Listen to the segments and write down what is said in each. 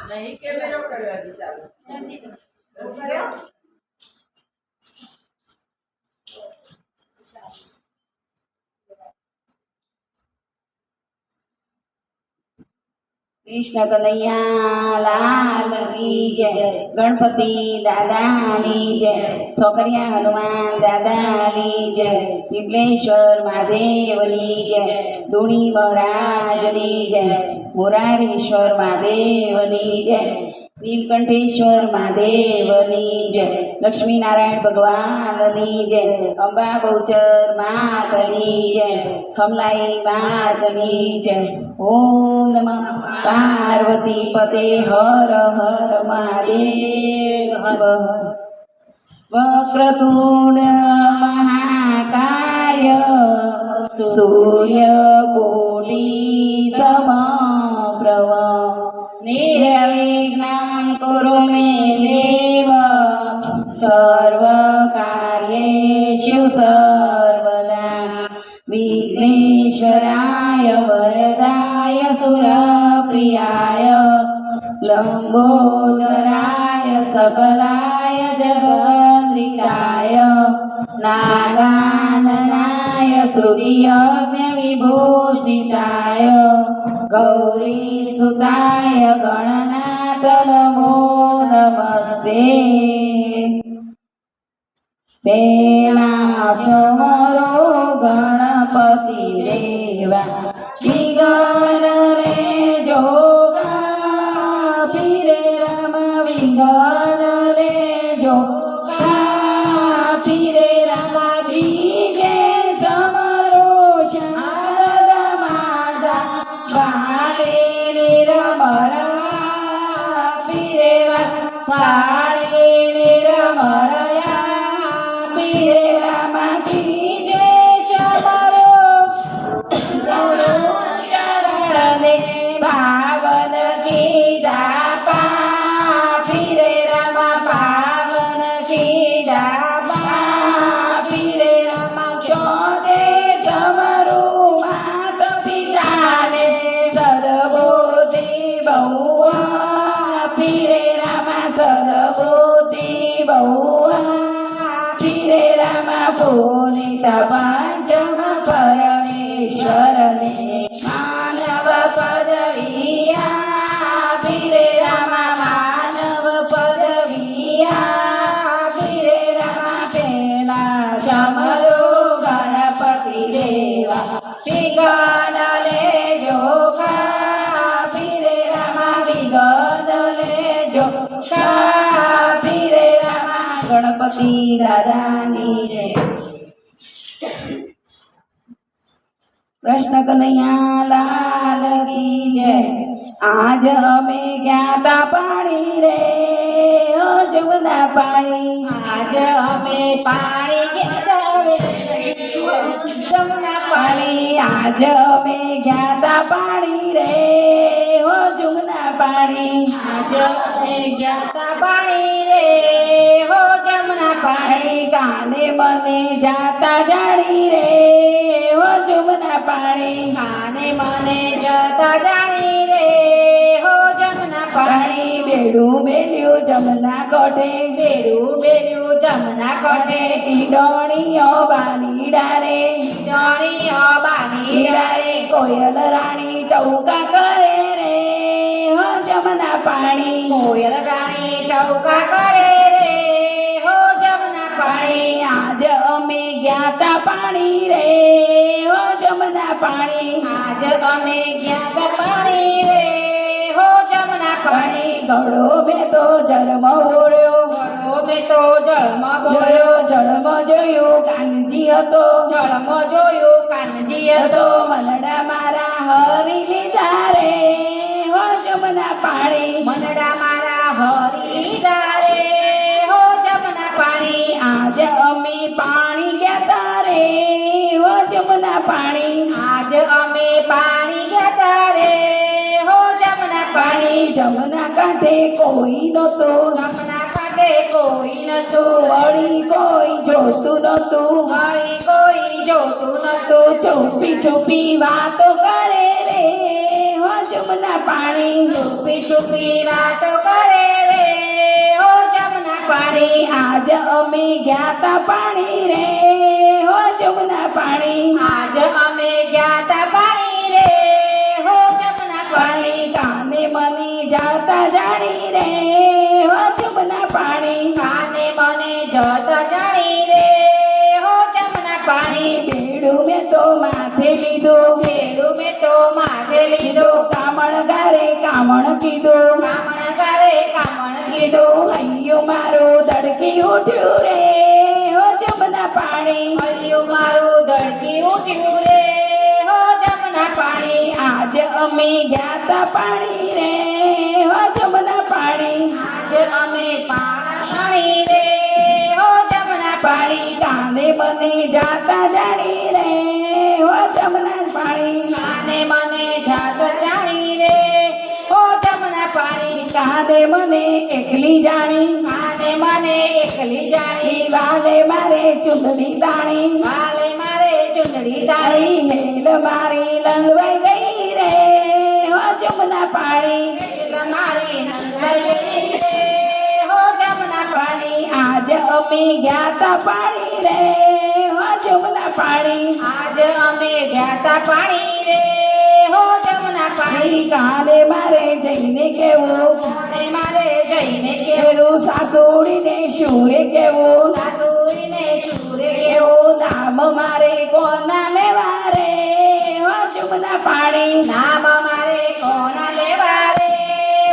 नहीं के मेरे करवा दी चालू कृष्ण कन्हैया लाल की जय। गणपति दादा की जय। सोकरिया हनुमान दादा की जय। विमलेश्वर महादेव की जय। धूणी महाराज की जय। मुरारेश्वर महादेव की जय। नीलकंठेश्वर महादेव की जय। लक्ष्मी नारायण भगवान की जय। अंबा बहुचर मात की जय। कमलाई मात की जय। ओम नमः पार्वती पते हर हर महादेव हर वक्रतुंड महाकाय सूर्यकोटि समप्रभ निर्विघ्नं कुरु मे देव सर्वकार्येषु सर्वदा विघ्नेश्वराय वरदाय सुरप्रियाय लंबोदराय सकलाय जगद्रिताय नागाननाय श्रुतियज्ञविभूषिताय गौरीसुताय गणनाथ नमो नमस्ते। पेला समरो गणपति देवा विघ्न रे जोगा फिरे राम विघ्न रे जोगा फिरे राम दीजे समरो शारदा माता बाले निरमरा फिरे बाले निरमरा फिरे राम दीजे समरो शरणे पावन की जापा फिरे राम पावन की जापा फिरे राम चौदे समरो मात पिता ने सदबोधि बहुआ फिरे राम सदबोधि बहुआ फिरे राम पुनीत पंचम परमेश्वर ने मानव पदविया फिरे राम मानव पदविया फिरे राम पेला समरो गणपति देवा विघ्न ले जोगा फिरे राम विघ्न ले जोगा फिरे राम गणपति दादा की जय। कृष्ण कन्हैया लाल की जय। आज हमें ज्ञाता पानी रे ओ जमुना पानी आज हमें पानी ज्ञाता जमुना पानी आज हमें ज्ञाता पानी रे ओ जमुना पानी आज हमें ज्ञाता पानी रे हो जमुना पानी काने मने जाता जानी रे हो जमुना पानी काने मने जाता जानी रे हो जमुना पानी बेड़ू बेड़ू जमुना कोठे बेड़ू बेड़ू जमुना कोठे ईडोणियो बानी डारे कोयल रानी चौका करे रे हो जमुना पानी कोयल रानी चौका करे रे हो जमुना पानी आज अमे ज्ञाता पानी रे हो जमुना पानी आज अमे ज्ञाता पानी रे हो जमुना पानी गड़ो में तो जन्म बोल्यो गड़ो में तो जन्म बोल्यो जन्म जोयो कानजी हतो जन्म जोयो कानजी हतो मनडा मारा हरी लीधा रे हो जमुना पानी मनडा मारा हरी लीधा रे हो जमुना पानी आज अमे पानी घेता रे हो जमुना पानी आज अमे पानी घेता रे हो जमुना पानी जमुना कांठे कोई नतो जमुना कांठे कोई नतो वળી કોઈ જોતું નતું વળી કોઈ જોતું નતું છુપી છુપી વાતો કરે રે હો જમના પાણી છુપી છુપી વાતો કરે રે હો જમના પાણી આજ અમે ગયા તા પાણી રે હો જમના પાણી આજ અમે ગયા તા પાણી રે હો જમના પાણી કાને મની જાતા જાણી રે હો જમના પાણી કાને મને જતા જાણી રે હો જમના પાણી બેડું મેં તો માથે લીધું બેડું મેં તો માથે લીધું કામણ ગારે કામણ કીધું કામણ ગારે કામણ કીધું હૈયું મારું ધડકી ઉઠ્યું રે હો જમના પાણી હૈયું મારું ધડકી ઉઠ્યું રે હો જમના પાણી આજ અમે ગયા તા પાણી રે હો જમના પાણી આજ અમે પાણી રે હો જમના પાણી કાને મને જાતા જાણી રે હો જમના પાણી કાને મને જાતા જાણી રે હો જમના પાણી કાને મને એકલી જાણી કાને મને એકલી જાણી વાલે મારે ચુંદડી તાણી વાલે મારે ચુંદડી તાણી હેલ મારી લંગવાઈ ગઈ રે હો જમના પાણી હેલ મારી લંગવાઈ ગઈ રે હો જમના પાણી આજ અમે ગયા તા પાણી રે હો જમના પાણી આજ અમે ગયા તા પાણી રે હો જમના પાણી કાલે મારે જઈને કેવું કાલે મારે જઈને કેવું સાસુડીને શુરે કેવું સાસુડીને શુરે કેવું નામ મારે કોના લેવા રે હો જમના પાણી નામ મારે કોના લેવા રે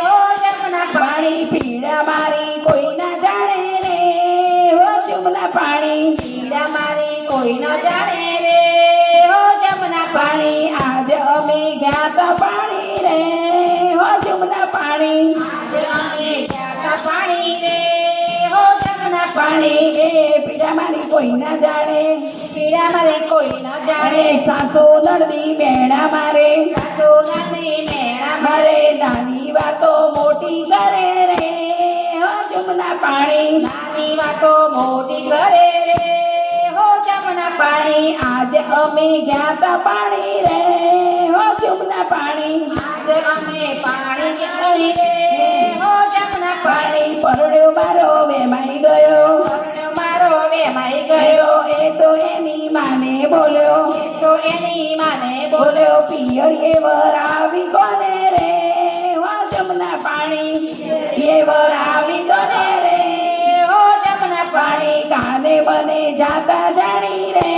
હો જમના પાણી પીડા મારી કોઈ ના જાણે રે હો જમના પાણી પીડા મારી કોઈ ના જાણે રે હો જમના પાણી આજ અમે ગયા તા પાણી રે હો જમના પાણી આજ અમે ગયા તા પાણી રે હો જમના પાણી એ પીડા મારી કોઈ ના જાણે પીડા મારી કોઈ ના જાણે સાસુ નડની મેણા મારે સાસુ નડની મેણા મારે નાની વાતો મોટી કરે રે હો જમના પાણી નાની વાતો મોટી કરે રે હો જમના પાણી આજ અમે ગયા તા પાણી રે હો જમના પાણી આજ અમે પાણી ગઈ રે હો જમના પાણી પરડ્યો મારો વેમાઈ ગયો પરડ્યો મારો વેમાઈ ગયો એ તો એની માને બોલ્યો એ તો એની માને બોલ્યો પિયરીએ વરાવી કોને રે હો જમના પાણી એ વરાવી કોને રે હો જમના પાણી કાને મને જાતા જાણી રે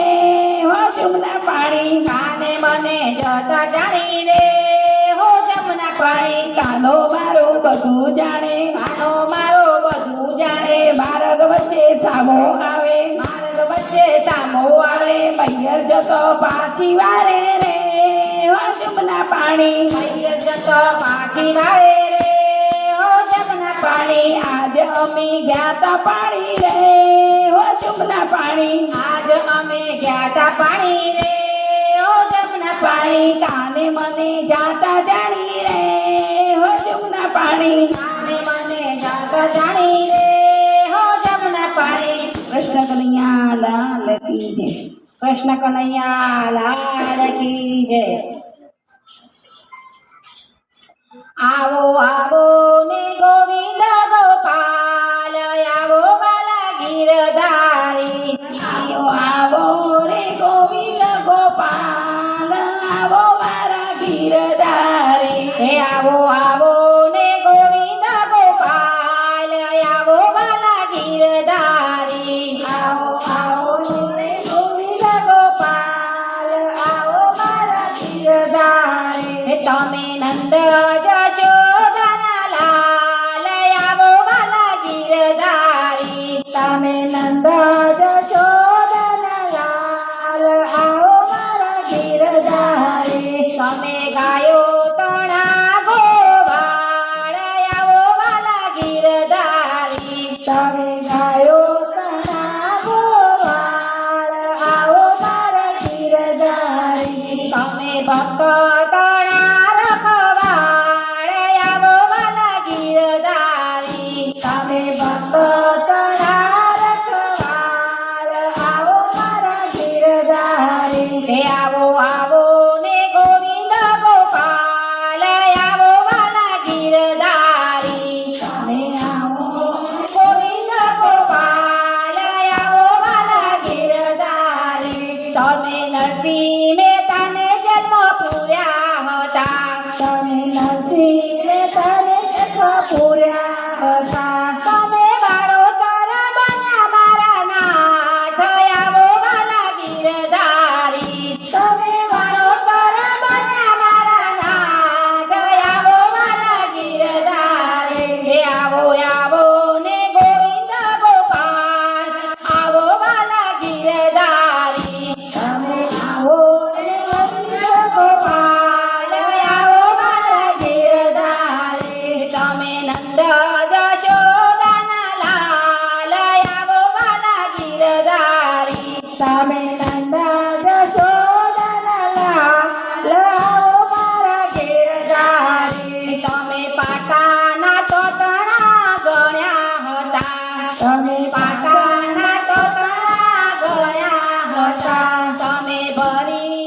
હો જમના પાણી કાને મને જતા જાણી રે હો જમના પાણી કાનો મારો બધું જાણે કાનો મારો બધું જાણે માર્ગ વચ્ચે સામો આવે માર્ગ વચ્ચે સામો આવે મૈયર જતો પાછી વારે રે હો જમના પાણી મૈયર જતો પાછી વારે રે હો જમના પાણી આજ અમે ગયા તા પાણી રે હો જમના પાણી આજ અમે ગયા તા પાણી રે હો જમના પાણી કાને મને જાતા જાણી રે હો જમના પાણી કાને મને જાતા જાણી રે હો જમના પાણી કૃષ્ણ કનૈયા લાલ કી જય કૃષ્ણ કનૈયા લાલ કી જય આવો આવો ને ગોવિંદ ગોપાલ આવો બાલા ગીરધારી આવો રે ગોવિંદ ગોપાલ આવો મારા ગીરધારી હે આવો આવો ને ગોવિંદ ગોપાલ આવો બાલા ગીરધારી આવો આવો રે ગોવિંદ ગોપાલ આવો મારા ગીરધારી તમે નંદ જશોદાના હે આવો આવો ને ગોવિંદ ગોપાલ આવો વાલા ગીરધારી તમે આવો ગોવિંદ ગોપાલ આવો વાલા ગીરધારી તમે